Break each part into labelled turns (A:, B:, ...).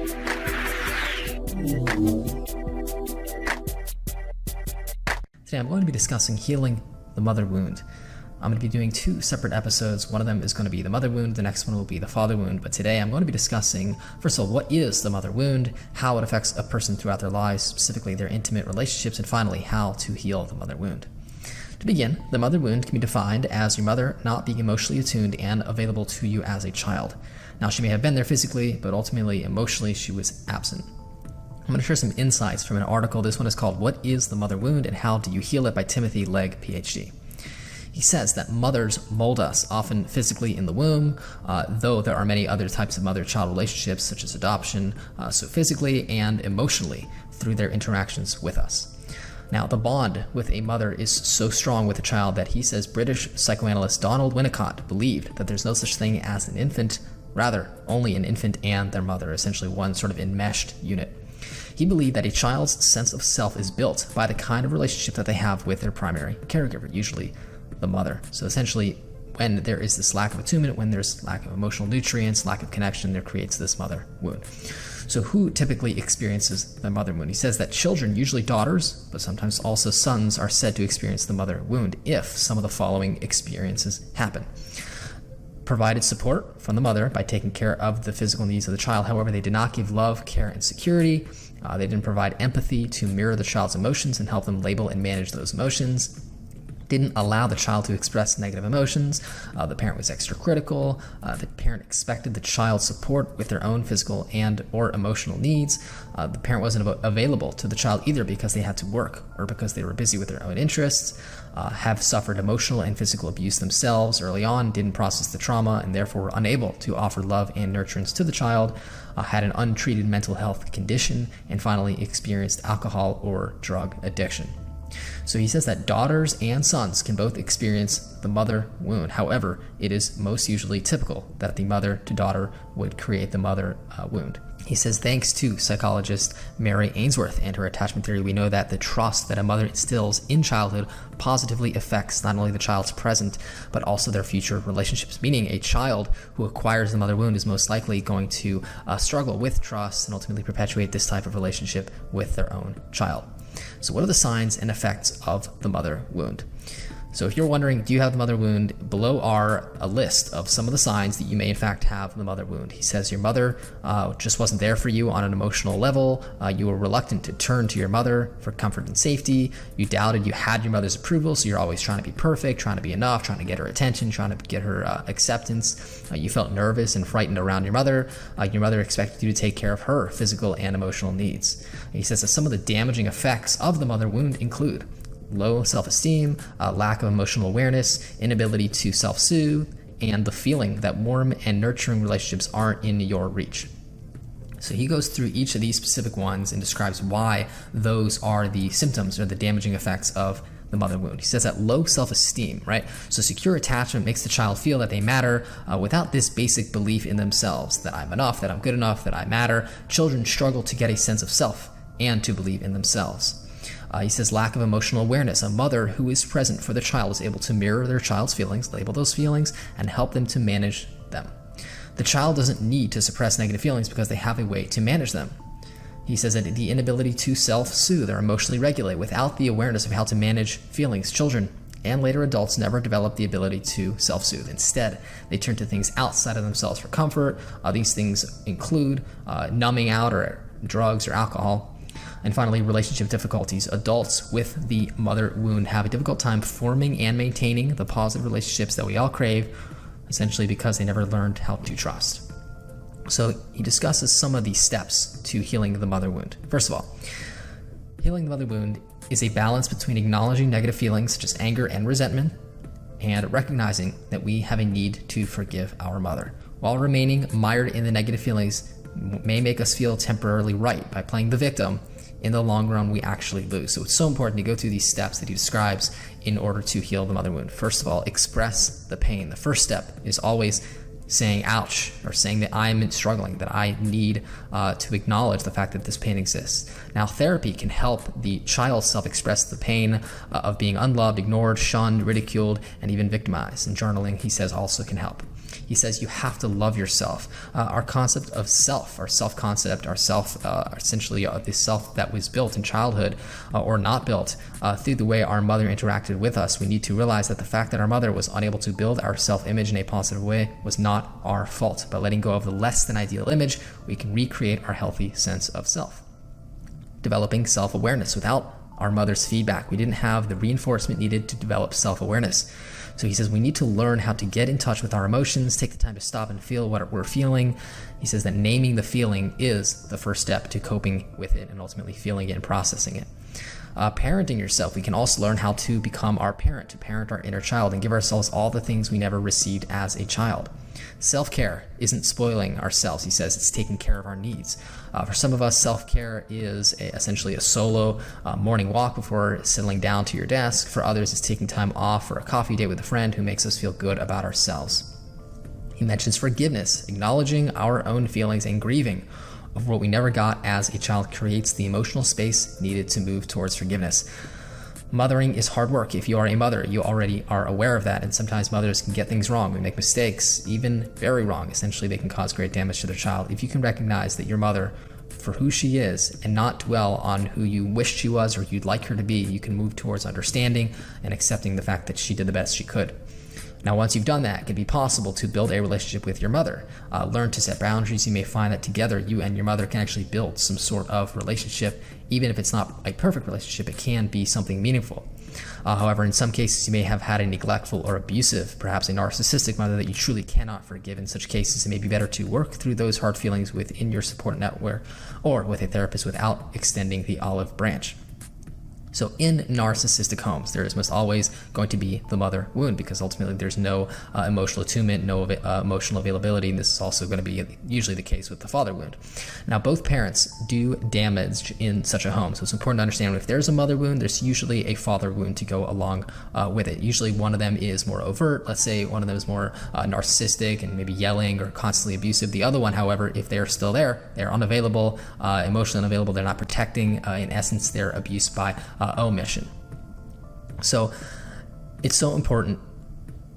A: Today I'm going to be discussing healing the mother wound. I'm going to be doing 2 separate episodes. One of them is going to be the mother wound, the next one will be the father wound. But today I'm going to be discussing, first of all, what is the mother wound, how it affects a person throughout their lives, specifically their intimate relationships, and finally, how to heal the mother wound. To begin, the mother wound can be defined as your mother not being emotionally attuned and available to you as a child. Now, she may have been there physically, but ultimately, emotionally, she was absent. I'm going to share some insights from an article. This one is called What is the Mother Wound and How Do You Heal It by Timothy Legg, PhD. He says that mothers mold us, often physically in the womb, though there are many other types of mother-child relationships, such as adoption, so physically and emotionally through their interactions with us. Now, the bond with a mother is so strong with a child that he says British psychoanalyst Donald Winnicott believed that there's no such thing as an infant, rather, only an infant and their mother, essentially one sort of enmeshed unit. He believed that a child's sense of self is built by the kind of relationship that they have with their primary caregiver, usually the mother. So essentially, when there is this lack of attunement, when there's lack of emotional nutrients, lack of connection, there creates this mother wound. So who typically experiences the mother wound? He says that children, usually daughters, but sometimes also sons, are said to experience the mother wound if some of the following experiences happen. Provided support from the mother by taking care of the physical needs of the child. However, they did not give love, care, and security. They didn't provide empathy to mirror the child's emotions and help them label and manage those emotions. Didn't allow the child to express negative emotions. The parent was extra critical. The parent expected the child's support with their own physical and or emotional needs. The parent wasn't available to the child either because they had to work or because they were busy with their own interests. Have suffered emotional and physical abuse themselves early on, didn't process the trauma, and therefore were unable to offer love and nurturance to the child, had an untreated mental health condition, and finally experienced alcohol or drug addiction. So he says that daughters and sons can both experience the mother wound. However, it is most usually typical that the mother to daughter would create the mother wound. He says, thanks to psychologist Mary Ainsworth and her attachment theory, we know that the trust that a mother instills in childhood positively affects not only the child's present, but also their future relationships, meaning a child who acquires the mother wound is most likely going to struggle with trust and ultimately perpetuate this type of relationship with their own child. So what are the signs and effects of the mother wound? So if you're wondering, do you have the mother wound, below are a list of some of the signs that you may in fact have the mother wound. He says your mother just wasn't there for you on an emotional level. You were reluctant to turn to your mother for comfort and safety. You doubted you had your mother's approval, so you're always trying to be perfect, trying to be enough, trying to get her attention, trying to get her acceptance. You felt nervous and frightened around your mother. Your mother expected you to take care of her physical and emotional needs. He says that some of the damaging effects of the mother wound include low self-esteem, lack of emotional awareness, inability to self-soothe, and the feeling that warm and nurturing relationships aren't in your reach. So he goes through each of these specific ones and describes why those are the symptoms or the damaging effects of the mother wound. He says that low self-esteem, right? So secure attachment makes the child feel that they matter without this basic belief in themselves, that I'm enough, that I'm good enough, that I matter. Children struggle to get a sense of self and to believe in themselves. He says lack of emotional awareness. A mother who is present for the child is able to mirror their child's feelings, label those feelings, and help them to manage them. The child doesn't need to suppress negative feelings because they have a way to manage them. He says that the inability to self-soothe or emotionally regulate without the awareness of how to manage feelings. Children and later adults never develop the ability to self-soothe. Instead, they turn to things outside of themselves for comfort. These things include numbing out or drugs or alcohol. And finally, relationship difficulties. Adults with the mother wound have a difficult time forming and maintaining the positive relationships that we all crave, essentially because they never learned how to trust. So he discusses some of these steps to healing the mother wound. First of all, healing the mother wound is a balance between acknowledging negative feelings such as anger and resentment and recognizing that we have a need to forgive our mother. While remaining mired in the negative feelings may make us feel temporarily right by playing the victim, in the long run, we actually lose. So it's so important to go through these steps that he describes in order to heal the mother wound. First of all, express the pain. The first step is always saying ouch, or saying that I'm struggling, that I need to acknowledge the fact that this pain exists. Now, therapy can help the child self-express the pain of being unloved, ignored, shunned, ridiculed, and even victimized. And journaling, he says, also can help. He says you have to love yourself. Our concept of self, our self-concept, our self, essentially the self that was built in childhood or not built through the way our mother interacted with us. We need to realize that the fact that our mother was unable to build our self-image in a positive way was not our fault. By letting go of the less than ideal image, we can recreate our healthy sense of self. Developing self-awareness. Without our mother's feedback, we didn't have the reinforcement needed to develop self-awareness. So he says we need to learn how to get in touch with our emotions, take the time to stop and feel what we're feeling. He says that naming the feeling is the first step to coping with it and ultimately feeling it and processing it. Parenting yourself. We can also learn how to become our parent, to parent our inner child and give ourselves all the things we never received as a child. Self-care isn't spoiling ourselves. He says it's taking care of our needs. For some of us, self-care is essentially a solo morning walk before settling down to your desk. For others, it's taking time off for a coffee date with a friend who makes us feel good about ourselves. He mentions forgiveness, acknowledging our own feelings and grieving of what we never got as a child creates the emotional space needed to move towards forgiveness. Mothering is hard work. If you are a mother, you already are aware of that, and sometimes mothers can get things wrong. We make mistakes, even very wrong. Essentially, they can cause great damage to their child. If you can recognize that your mother for who she is and not dwell on who you wished she was or you'd like her to be, you can move towards understanding and accepting the fact that she did the best she could. Now, once you've done that, it can be possible to build a relationship with your mother. Learn to set boundaries. You may find that together, you and your mother can actually build some sort of relationship. Even if it's not a perfect relationship, it can be something meaningful. However, in some cases, you may have had a neglectful or abusive, perhaps a narcissistic mother that you truly cannot forgive. In such cases, it may be better to work through those hard feelings within your support network or with a therapist without extending the olive branch. So in narcissistic homes, there is most always going to be the mother wound because ultimately there's no emotional attunement, no emotional availability, and this is also going to be usually the case with the father wound. Now, both parents do damage in such a home, so it's important to understand if there's a mother wound, there's usually a father wound to go along with it. Usually one of them is more overt. Let's say one of them is more narcissistic and maybe yelling or constantly abusive. The other one, however, if they're still there, they're unavailable, emotionally unavailable, they're not protecting. In essence, they're abused by omission. So it's so important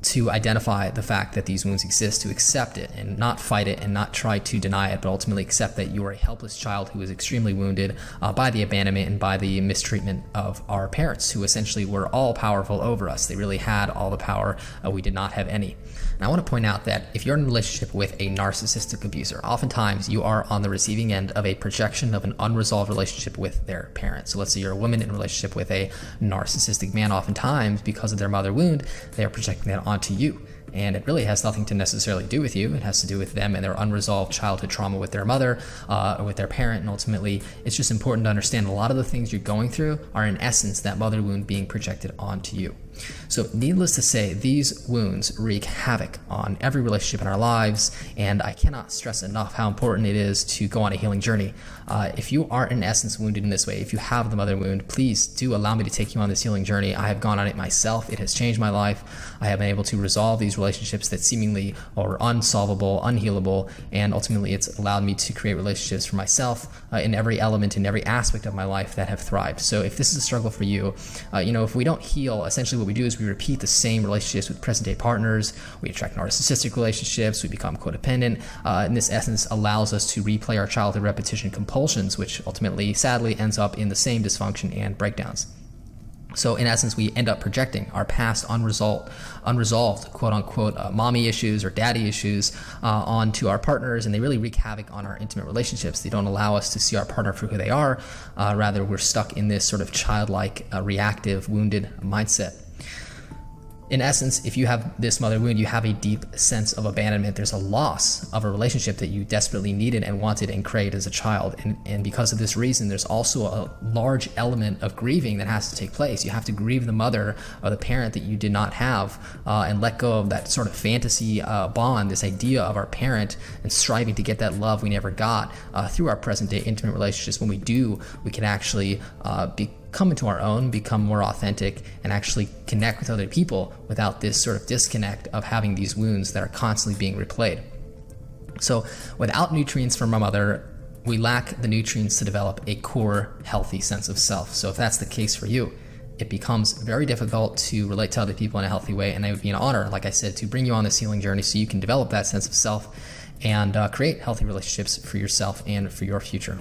A: to identify the fact that these wounds exist, to accept it and not fight it and not try to deny it, but ultimately accept that you are a helpless child who is extremely wounded by the abandonment and by the mistreatment of our parents, who essentially were all powerful over us. They really had all the power. We did not have any. And I want to point out that if you're in a relationship with a narcissistic abuser, oftentimes you are on the receiving end of a projection of an unresolved relationship with their parents. So let's say you're a woman in a relationship with a narcissistic man. Oftentimes, because of their mother wound, they are projecting that onto you. And it really has nothing to necessarily do with you. It has to do with them and their unresolved childhood trauma with their mother or with their parent. And ultimately, it's just important to understand a lot of the things you're going through are in essence that mother wound being projected onto you. So needless to say, these wounds wreak havoc on every relationship in our lives, and I cannot stress enough how important it is to go on a healing journey. If you are in essence wounded in this way, if you have the mother wound, please do allow me to take you on this healing journey. I have gone on it myself. It has changed my life. I have been able to resolve these relationships that seemingly are unsolvable, unhealable, and ultimately it's allowed me to create relationships for myself in every element, in every aspect of my life that have thrived. So if this is a struggle for you, if we don't heal, essentially what we do is we repeat the same relationships with present-day partners. We attract narcissistic relationships. We become codependent. And this essence allows us to replay our childhood repetition compulsions, which ultimately, sadly, ends up in the same dysfunction and breakdowns. So in essence, we end up projecting our past unresolved quote-unquote mommy issues or daddy issues onto our partners, and they really wreak havoc on our intimate relationships. They don't allow us to see our partner for who they are. Rather, we're stuck in this sort of childlike, reactive, wounded mindset. In essence, if you have this mother wound, you have a deep sense of abandonment. There's a loss of a relationship that you desperately needed and wanted and craved as a child. And because of this reason, there's also a large element of grieving that has to take place. You have to grieve the mother or the parent that you did not have and let go of that sort of fantasy bond, this idea of our parent and striving to get that love we never got through our present day intimate relationships. When we do, we can actually come into our own, become more authentic, and actually connect with other people without this sort of disconnect of having these wounds that are constantly being replayed. So without nutrients from our mother, we lack the nutrients to develop a core, healthy sense of self. So if that's the case for you, it becomes very difficult to relate to other people in a healthy way. And it would be an honor, like I said, to bring you on this healing journey so you can develop that sense of self and create healthy relationships for yourself and for your future.